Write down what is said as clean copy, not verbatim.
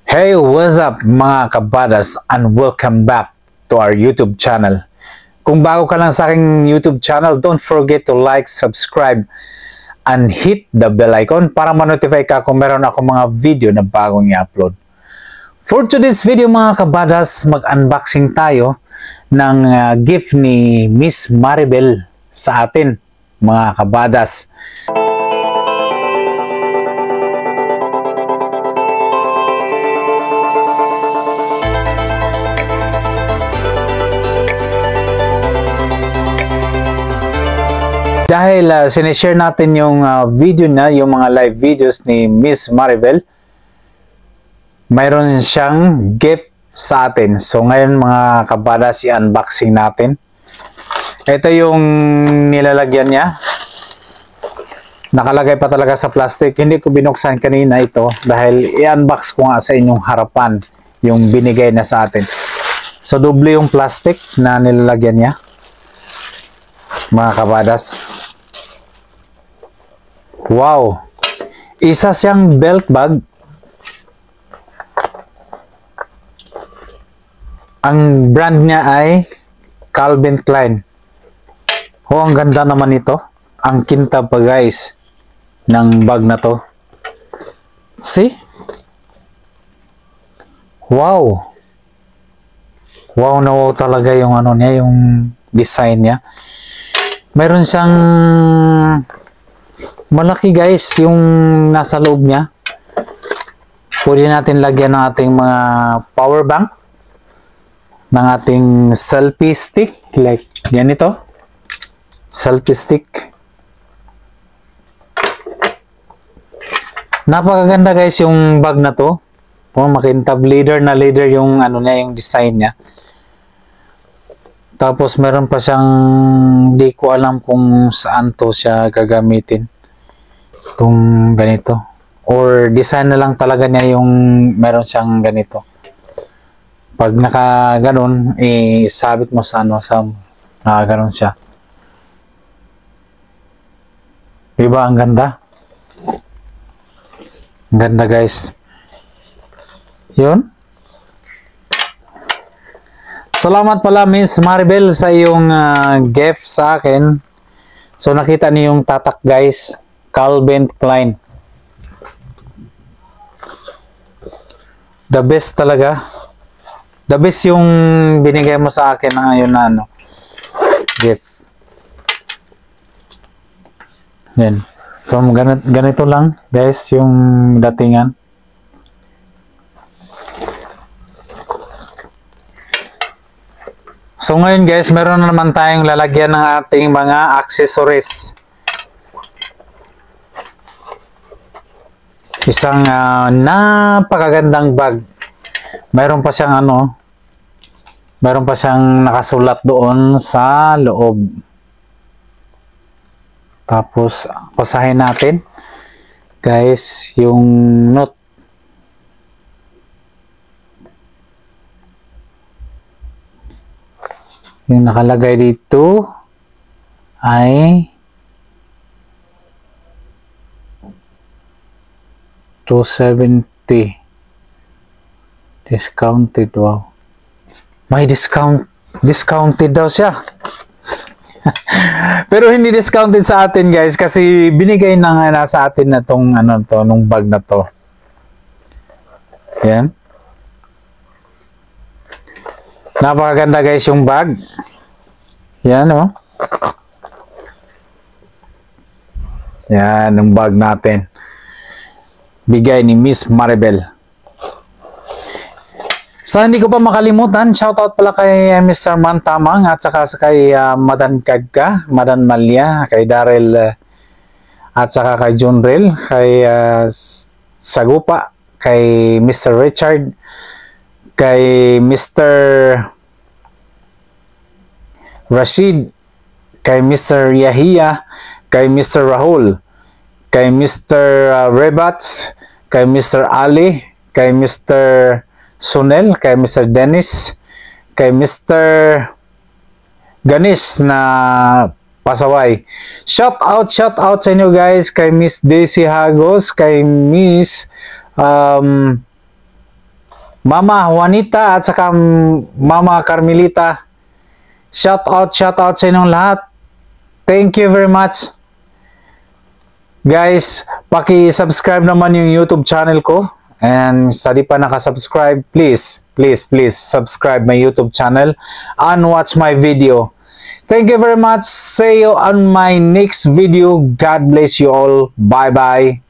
Hey, what's up mga kabadas and welcome back to our YouTube channel. Kung bago ka lang sa aking YouTube channel, don't forget to like, subscribe, and hit the bell icon para ma-notify ka kung meron ako mga video na bagong i-upload. For today's video mga kabadas, mag-unboxing tayo ng gift ni Miss Maribel sa atin mga kabadas. Dahil sinishare natin yung video na, yung mga live videos ni Miss Maribel, mayroon siyang gift sa atin. So ngayon mga kabadas, i-unboxing natin. Ito yung nilalagyan niya. Nakalagay pa talaga sa plastic. Hindi ko binuksan kanina ito dahil i-unbox ko nga sa inyong harapan yung binigay na sa atin. So doble yung plastic na nilalagyan niya mga kabadas. Wow! Isa siyang belt bag. Ang brand niya ay Calvin Klein. Oh, ang ganda naman ito. Ang kintab pa guys ng bag na to. See? Wow! Wow na wow talaga yung ano niya, yung design niya. Mayroon siyang malaki guys yung nasa loob niya. Pwede natin lagyan ng ating mga power bank, ng ating selfie stick, like yan ito, selfie stick. Napakaganda guys yung bag na to. Oh, makintab, leather na leather yung ano niya, yung design niya. Tapos meron pa siyang, di ko alam kung saan to siya gagamitin. Itong ganito. Or design na lang talaga niya yung meron siyang ganito. Pag naka ganon, isabit mo sa ano, sa nakaganon siya. Diba ang ganda? Ang ganda guys. Yun. Salamat pala Miss Maribel sa iyong gift sa akin. So nakita niyo yung tatak guys, Calvin Klein. The best talaga. The best yung binigay mo sa akin na ngayon na ano, gift. Yan. So ganito lang guys yung datingan. So ngayon guys, meron na naman tayong lalagyan ng ating mga accessories. Isang napakagandang bag. Meron pa siyang ano, meron pa siyang nakasulat doon sa loob. Tapos basahin natin guys yung note. Yung nakalagay dito ay 270 discounted. Wow, may discounted daw siya. Pero hindi discounted sa atin guys kasi binigay na nga na sa atin na tong ano to, nung bag na to. Yan. Napakaganda guys yung bag. Yan oh. Yan yung bag natin. Bigay ni Miss Maribel. So hindi ko pa makalimutan, shoutout pala kay Mr. Mantamang at saka kay Madan Kagka, Madan Malia, kay Daryl at saka kay Junril, kay Sagupa, kay Mr. Richard, kay Mr. Rashid, kay Mr. Yahia, kay Mr. Rahul, kay Mr. Rebats, kay Mr. Ali, kay Mr. Sunel, kay Mr. Dennis, kay Mr. Ganesh na pasaway. Shout out sa inyo guys, kay Miss Daisy Hagos, kay Miss Mama Juanita at saka Mama Carmelita. Shout out sa inyong lahat. Thank you very much. Guys, paki-subscribe naman yung YouTube channel ko. And sa di pa nakasubscribe, please subscribe my YouTube channel and watch my video. Thank you very much. See you on my next video. God bless you all. Bye-bye.